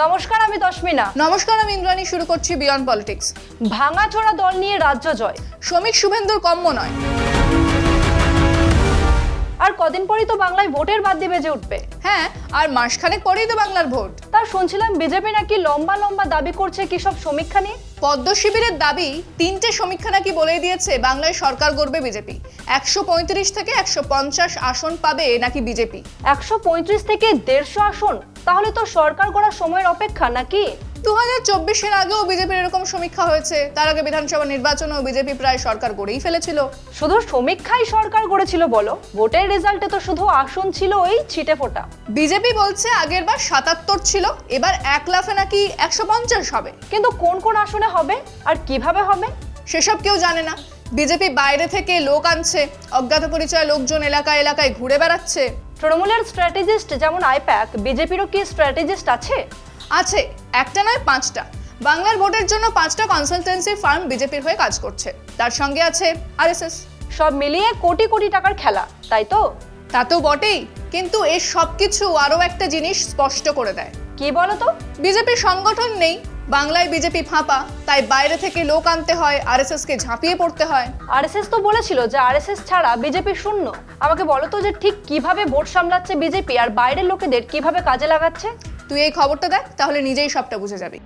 নমস্কার, আমি দশমিনা। নমস্কার, আমি ইন্দ্রাণী। শুরু করছি বিয়ন্ড পলিটিক্স। ভাঙাচোরা দল নিয়ে রাজ্য জয়, শ্রমিক শুভেন্দুর কম্য নয়। আর কদিন পরেই তো বাংলায় ভোটের বাদ্যি বেজে উঠবে। হ্যাঁ, আর মাসখানেক পরেই তো বাংলার ভোট। তার শুনছিলাম বিজেপি নাকি লম্বা লম্বা দাবি করছে কি সব সমীক্ষা নিয়ে। পদ্ম শিবিরের দাবি 3টে সমীক্ষা নাকি বলেই দিয়েছে বাংলায় সরকার গড়বে বিজেপি। 135 থেকে 150 আসন পাবে নাকি বিজেপি। 135 থেকে 150 আসন, তাহলে তো সরকার গড়ার সময়ের অপেক্ষা নাকি। 2024-এর আগেও বিজেপির এরকম সমীক্ষা হয়েছে। তার আগে বিধানসভা নির্বাচনেও বিজেপি প্রায় সরকার গড়েই ফেলেছিল। শুধু সমীক্ষাই সরকার গড়েছিল বলো? ভোটের রেজাল্টে তো শুধু আসন ছিল ওই ছিটে ফোটা। বিজেপি বলছে আগের বার 77 ছিল, এবার 1 লাফে নাকি 150 হবে। কিন্তু কোন কোন আসনে হবে আর কিভাবে হবে সেসব কেউ জানে না। বিজেপি বাইরে থেকে লোক আনছে, অজ্ঞাত পরিচয় লোকজন এলাকায় এলাকায় ঘুরে বেড়াচ্ছে। তৃণমূলের স্ট্র্যাটেজিস্ট যেমন আইপ্যাক, বিজেপিরও কি স্ট্র্যাটেজিস্ট আছে? আছে, একটা নয় 5টা। বাংলার ভোটের জন্য 5টা কনসালটেন্সি ফার্ম বিজেপির হয়ে কাজ করছে। তার সঙ্গে আছে আরএসএস। সব মিলিয়ে কোটি কোটি টাকার খেলা, তাই তো? তা তো বটেই, কিন্তু এর সবকিছু আরও একটা জিনিস স্পষ্ট করে দেয়। কি বলো তো? বিজেপির সংগঠন নেই, বাংলায় বিজেপি ফাঁপা, তাই বাইরে থেকে লোক আনতে হয়, আরএসএসকে ঝাঁপিয়ে পড়তে হয়। আরএসএস তো বলেছিল যে আরএসএস ছাড়া বিজেপি শূন্য। আমাকে বলো তো যে ঠিক কিভাবে ভোট সামলাচ্ছে বিজেপি আর বাইরের লোকেদের কিভাবে কাজে লাগাচ্ছে। তুই এই খবরটা দেখ, তাহলে নিজেই সবটা বুঝে যাবি।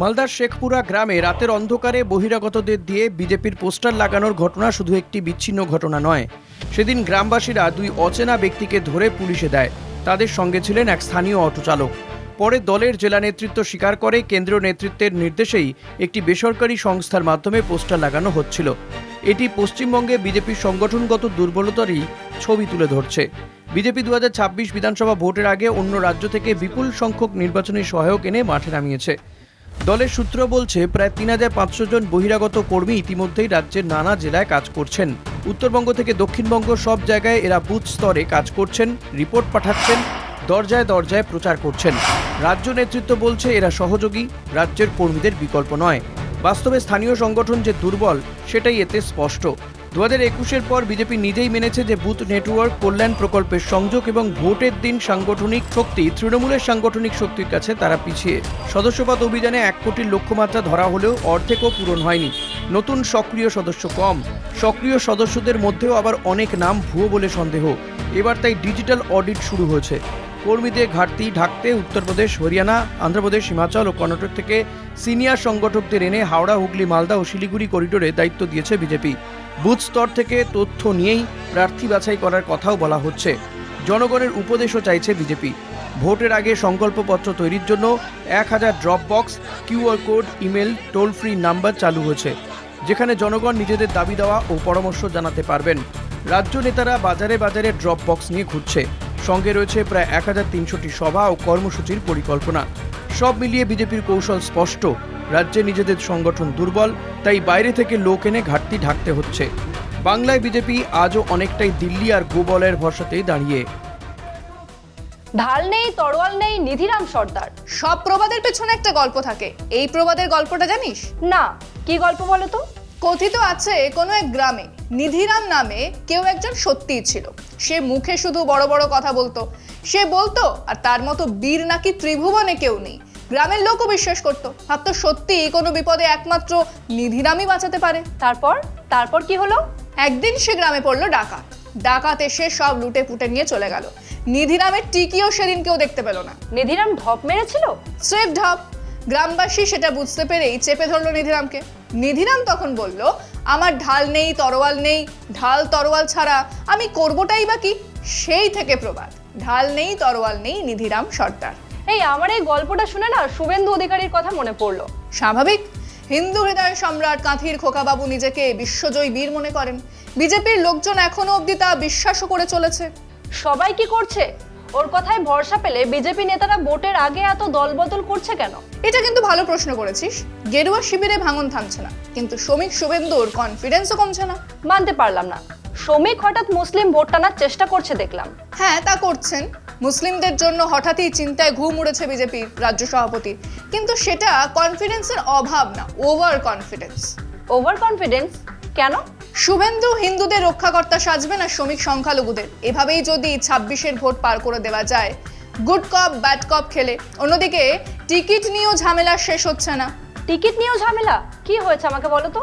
মালদার শেখপুরা গ্রামে রাতের অন্ধকারে বহিরাগতদের দিয়ে বিজেপির পোস্টার লাগানোর ঘটনা শুধু একটি বিচ্ছিন্ন ঘটনা নয়। সেদিন গ্রামবাসীরা 2 অচেনা ব্যক্তিকে ধরে পুলিশে দেয়। তাদের সঙ্গে ছিলেন এক স্থানীয় অটো চালক। পরে দলের জেলা নেতৃত্ব স্বীকার করে কেন্দ্রীয় নেতৃত্বের নির্দেশেই একটি বেসরকারি সংস্থার মাধ্যমে পোস্টার লাগানো হচ্ছিল। এটি পশ্চিমবঙ্গে বিজেপির সংগঠনগত দুর্বলতারই ছবি তুলে ধরছে। বিজেপি 2026 বিধানসভা ভোটের আগে অন্য রাজ্য থেকে বিপুল সংখ্যক নির্বাচনী সহায়ক এনে মাঠে নামিয়েছে। দলের সূত্র বলছে প্রায় 3500 জন বহিরাগত কর্মী ইতিমধ্যেই রাজ্যের নানা জেলায় কাজ করছেন। উত্তরবঙ্গ থেকে দক্ষিণবঙ্গ সব জায়গায় এরা বুথ স্তরে কাজ করছেন, রিপোর্ট পাঠাচ্ছেন, দরজায় দরজায় প্রচার করছেন। রাজ্য নেতৃত্ব বলছে এরা সহযোগী, রাজ্যের কর্মীদের বিকল্প নয়। বাস্তবে স্থানীয় সংগঠন যে দুর্বল সেটাই এতে স্পষ্ট। 2021-এর পর বিজেপি নিজেই মেনেছে যে বুথ নেটওয়ার্ক, কল্যাণ প্রকল্পের সংযোগ এবং ভোটের দিন সাংগঠনিক শক্তি তৃণমূলের সাংগঠনিক শক্তির কাছে তারা পিছিয়ে। সদস্যপদ অভিযানে 1 কোটির লক্ষ্যমাত্রা ধরা হলেও অর্ধেকও পূরণ হয়নি। নতুন সক্রিয় সদস্য কম। সক্রিয় সদস্যদের মধ্যেও আবার অনেক নাম ভুয়ো বলে সন্দেহ। এবার তাই ডিজিটাল অডিট শুরু হয়েছে। কর্মীদের ঘাটতি ঢাকতে উত্তরপ্রদেশ, হরিয়ানা, অন্ধ্রপ্রদেশ, হিমাচল ও কর্ণাটক থেকে সিনিয়র সংগঠকদের এনে হাওড়া, হুগলি, মালদা ও শিলিগুড়ি করিডোরে দায়িত্ব দিয়েছে বিজেপি। বুথ স্তর থেকে তথ্য নিয়েই প্রার্থী বাছাই করার কথাও বলা হচ্ছে। জনগণের উপদেশও চাইছে বিজেপি। ভোটের আগে সংকল্পপত্র তৈরির জন্য 1000 drop box, QR code, email, toll free number চালু হয়েছে, যেখানে জনগণ নিজেদের দাবি দেওয়া ও পরামর্শ জানাতে পারবেন। রাজ্য নেতারা বাজারে বাজারে ড্রপ বক্স নিয়ে ঘুরছে। সঙ্গে রয়েছে প্রায় 1300টি সভা ও কর্মসূচির পরিকল্পনা। সব মিলিয়ে বিজেপির কৌশল স্পষ্ট। রাজ্যে নিজেদের সংগঠন দুর্বল, তাই বাইরে থেকে লোক এনে ঘাটতি ঢাকতে হচ্ছে। বাংলায় বিজেপি আজও অনেকটাই দিল্লি আর গোবলের ভরসাতেই দাঁড়িয়ে। ঢাল নেই, তরোয়াল নেই, নিধিরাম সর্দার। সব প্রবাদের পেছনে একটা গল্প থাকে। এই প্রবাদের গল্পটা জানিস? না, কি গল্প বলো তো? কথিত আছে কোনো এক গ্রামে নিধিরাম নামে কেউ একজন সত্যিই ছিল। সে মুখে শুধু বড় বড় কথা বলতো। সে বলতো আর তার মতো বীর নাকি ত্রিভুবনে কেউ নেই। গ্রামের লোকও বিশ্বাস করতো, ভাবতো সত্যি কোনো বিপদে একমাত্র নিধিরামই বাঁচাতে পারে। তারপর কি হলো? একদিন সে গ্রামে পড়লো ডাকাত। ডাকাত এসে সব লুটে পুটে নিয়ে চলে গেল। নিধিরামের টিকিও সেদিন কেউ দেখতে পেল না। নিধিরাম ঢপ মেরেছিল? স্রেফ ঢপ। গ্রামবাসী সেটা বুঝতে পেরেই চেপে ধরলো নিধিরামকে। নিধিরাম তখন বলল, আমার ঢাল নেই, তরোয়াল নেই, ঢাল তরোয়াল ছাড়া আমি করবোটাই বা কি? সেই থেকে প্রবাদ, ঢাল নেই, তরোয়াল নেই, নিধিরাম সর্দার। এই আমার এই গল্পটা শুনে না শুভেন্দু অধিকারীর কথা মনে পড়লো। স্বাভাবিক, হিন্দু হৃদয় সম্রাট কাঁথির খোকাবাবু নিজেকে বিশ্বজয়ী বীর মনে করেন। বিজেপির লোকজন এখনো অবধি তা বিশ্বাসও করে চলেছে। সবাই কি করছে? ওর কথায় ভরসা পেলে বিজেপি নেতারা ভোটের আগে এত দলবদল করছে কেন? এটা কিন্তু ভালো প্রশ্ন করেছিস। গেরুয়া শিবিরে ভাঙন থামছে না, কিন্তু শ্রমিক শুভেন্দুর কনফিডেন্সও কমছে না। মানতে পারলাম না। শ্রমিক হঠাৎ মুসলিম ভোট টানার চেষ্টা করছে দেখলাম। হ্যাঁ, তা করছেন। মুসলিমদের জন্য হঠাৎই চিন্তায় ঘুম উড়েছে বিজেপির রাজ্য সভাপতি। কিন্তু সেটা কনফিডেন্সের অভাব না, ওভার কনফিডেন্স। ওভার কনফিডেন্স কেন? শুভেন্দু হিন্দুদের রক্ষাকর্তা সাজবে না শ্রমিক সংখ্যালঘুদের? এভাবেই যদি 26-এর ভোট পার করে দেওয়া যায়, গুড কপ ব্যাড কপ খেলে। অন্যদিকে টিকিট নিয়েও ঝামেলা শেষ হচ্ছে না। টিকিট নিয়েও ঝামেলা? কি হয়েছে আমাকে বলো তো।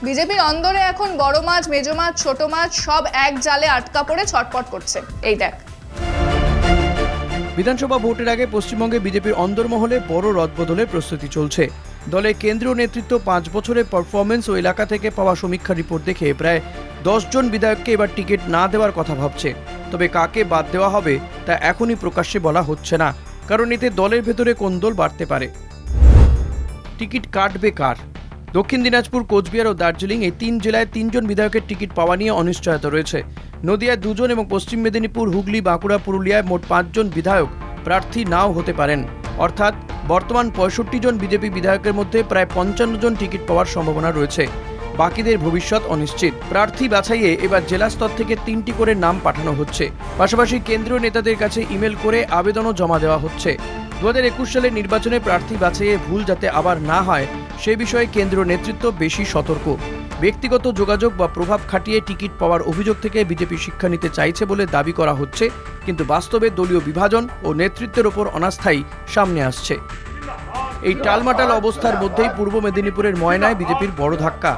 বিজেপির অন্দরে এখন বড় মাছ, মেজো মাছ, ছোট মাছ সব এক জালে আটকা পড়ে ছটপট করছে। এই দেখ। বিধানসভা ভোটের আগে পশ্চিমবঙ্গে বিজেপির অন্দরমহলে বড় রদবদলের প্রস্তুতি চলছে। দলের কেন্দ্রীয় নেতৃত্ব 5 বছরের পারফরমেন্স ও এলাকা থেকে পাওয়া সমীক্ষা রিপোর্ট দেখে প্রায় 10 জন বিধায়ককে এবার টিকিট না দেওয়ার কথা ভাবছে। তবে কাকে বাদ দেওয়া হবে তা এখনই প্রকাশ্যে বলা হচ্ছে না, কারণ এতে দলের ভেতরে কোন্দল বাড়তে পারে। টিকিট কাটবে কার? দক্ষিণ দিনাজপুর, কোচবিহার ও দার্জিলিং এই 3 জেলায় 3 জন বিধায়কের টিকিট পাওয়া নিয়ে অনিশ্চয়তা রয়েছে। নদিয়ায় 2 জন এবং পশ্চিম মেদিনীপুর, হুগলি, বাঁকুড়া, পুরুলিয়ায় মোট 5 জন বিধায়ক প্রার্থী নাও হতে পারেন। অর্থাৎ বর্তমান 65 জন বিজেপি বিধায়কের মধ্যে প্রায় 55 জন টিকিট পাওয়ার সম্ভাবনা রয়েছে। বাকিদের ভবিষ্যৎ অনিশ্চিত। প্রার্থী বাছাইয়ে এবার জেলা স্তর থেকে 3টি করে নাম পাঠানো হচ্ছে। পাশাপাশি কেন্দ্রীয় নেতাদের কাছে ইমেল করে আবেদনও জমা দেওয়া হচ্ছে। 2021 সালের নির্বাচনে প্রার্থী বাছাইয়ে ভুল যাতে আবার না হয় সে বিষয়ে কেন্দ্রীয় নেতৃত্ব বেশি সতর্ক। ব্যক্তিগত যোগাযোগ বা প্রভাব খাটিয়ে টিকিট পাওয়ার অভিযোগ থেকে বিজেপি শিক্ষা নিতে চাইছে বলে দাবি করা হচ্ছে, কিন্তু বাস্তবে দলীয় বিভাজন ও নেতৃত্বের ওপর অনাস্থাই সামনে আসছে। এই টালমাটাল অবস্থার মধ্যেই পূর্ব মেদিনীপুরের ময়নায় বিজেপির বড় ধাক্কা।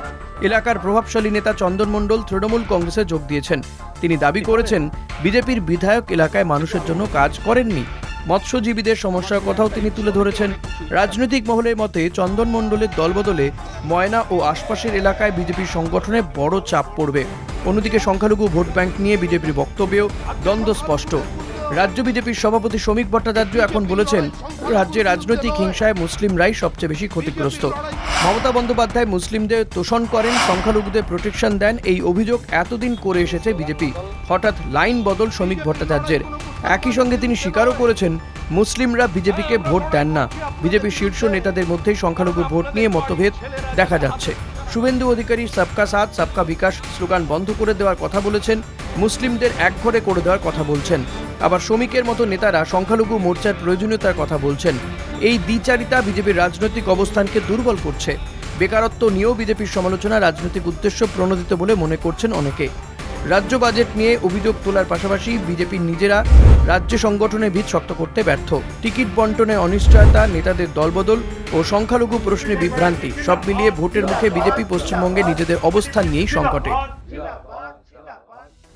এলাকার প্রভাবশালী নেতা চন্দন মণ্ডল তৃণমূল কংগ্রেসে যোগ দিয়েছেন। তিনি দাবি করেছেন, বিজেপির বিধায়ক এলাকায় মানুষের জন্য কাজ করেননি। মৎস্যজীবীদের সমস্যার কথাও তিনি তুলে ধরেছেন। রাজনৈতিক মহলের মতে চন্দন মণ্ডলের দলবদলে ময়না ও আশপাশের এলাকায় বিজেপির সংগঠনে বড় চাপ পড়বে। অন্যদিকে সংখ্যালঘু ভোট ব্যাংক নিয়ে বিজেপির বক্তব্যেও দ্বন্দ্ব স্পষ্ট। রাজ্য বিজেপির সভাপতি শ্রমিক ভট্টাচার্য এখন বলেছেন, রাজ্যে রাজনৈতিক হিংসায় মুসলিমরাই সবচেয়ে বেশি ক্ষতিগ্রস্ত। মমতা বন্দ্যোপাধ্যায় মুসলিমদের তোষণ করেন, সংখ্যালঘুদের প্রোটেকশন দেন, এই অভিযোগ এতদিন করে এসেছে বিজেপি। হঠাৎ লাইন বদল শ্রমিক ভট্টাচার্যের। একই সঙ্গে তিনি স্বীকারও করেছেন, মুসলিমরা বিজেপিকে ভোট দেন না। বিজেপির শীর্ষ নেতাদের মধ্যেই সংখ্যালঘু ভোট নিয়ে মতভেদ দেখা যাচ্ছে। শুভেন্দু অধিকারী সবকা সাথ সবকা বিকাশ স্লোগান বন্ধ করে দেওয়ার কথা বলেছেন, মুসলিমদের একঘরে করে দেওয়ার কথা বলছেন। আবার শ্রমিকের মতো নেতারা সংখ্যালঘু মোর্চার প্রয়োজনীয়তার কথা বলছেন। এই দ্বিচারিতা বিজেপির রাজনৈতিক অবস্থানকে দুর্বল করছে। বেকারত্ব নিয়েও বিজেপির সমালোচনা রাজনৈতিক উদ্দেশ্য প্রণোদিত বলে মনে করছেন অনেকে। রাজ্য বাজেট নিয়ে অভিযোগ তোলার পাশাপাশি বিজেপির নিজেরা রাজ্য সংগঠনের ভিত শক্ত করতে ব্যর্থ। টিকিট বন্টনে অনিশ্চয়তা, নেতাদের দলবদল ও সংখ্যালঘু প্রশ্নে বিভ্রান্তি সব মিলিয়ে ভোটের মুখে বিজেপি পশ্চিমবঙ্গে নিজেদের অবস্থান নিয়েই সংকটে।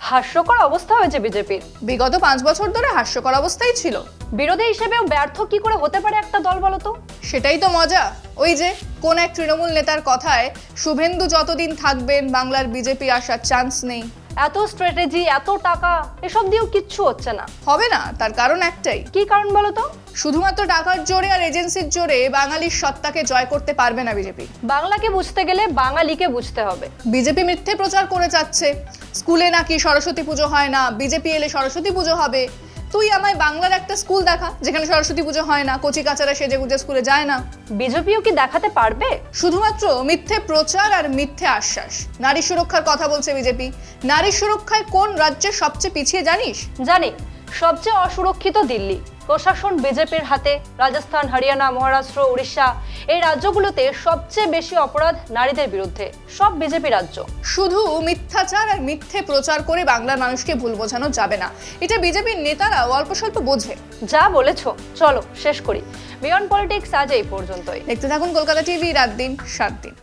হাস্যকর অবস্থা হয়েছে বিজেপির। বিগত 5 বছর ধরে হাস্যকর অবস্থাই ছিল। বিরোধী হিসেবেও ব্যর্থ কি করে হতে পারে একটা দল, বলো তো? সেটাই তো মজা। ওই যে কোন এক তৃণমূল নেতার কথায়, শুভেন্দু যতদিন থাকবেন বাংলার বিজেপি আসার চান্স নেই। এত স্ট্র্যাটেজি, এত টাকা, এসব দিয়েও কিচ্ছু হচ্ছে না। হবে না, তার কারণ একটাই। কি কারণ বলো তো? শুধুমাত্র টাকার জোরে আর এজেন্সির জোরে বাঙালির সত্তাকে জয় করতে পারবে না বিজেপি। বাংলাকে বুঝতে গেলে বাঙালিকে বুঝতে হবে। বিজেপি মিথ্যে প্রচার করে যাচ্ছে, স্কুলে নাকি সরস্বতী পুজো হয় না, বিজেপি এলে সরস্বতী পুজো হবে। তুই আমায় বাংলার একটা স্কুল দেখা যেখানে সরস্বতী পুজো হয় না, কচি কাচারা সেজে গুজে স্কুলে যায় না। বিজেপিও কি দেখাতে পারবে? শুধুমাত্র মিথ্যে প্রচার আর মিথ্যে আশ্বাস। নারী সুরক্ষার কথা বলছে বিজেপি। নারী সুরক্ষায় কোন রাজ্যে সবচেয়ে পিছিয়ে জানিস? জানি, সবচেয়ে অসুরক্ষিত দিল্লি। প্রশাসন বিজেপির হাতে। রাজস্থান, হরিয়ানা, মহারাষ্ট্র, উড়িষ্যা এই রাজ্যগুলোতে সবচেয়ে বেশি অপরাধ নারীদের বিরুদ্ধে। সব বিজেপি রাজ্য। শুধু মিথ্যাচার আর মিথ্যে প্রচার করে বাংলার মানুষকে ভুল বোঝানো যাবে না, এটা বিজেপির নেতারা অল্প স্বল্প বোঝে। যা বলেছো, চলো শেষ করি। বিয়ন্ড পলিটিক্স আজ এই পর্যন্তই। দেখতে থাকুন কলকাতা টিভি, রাত দিন 7 দিন।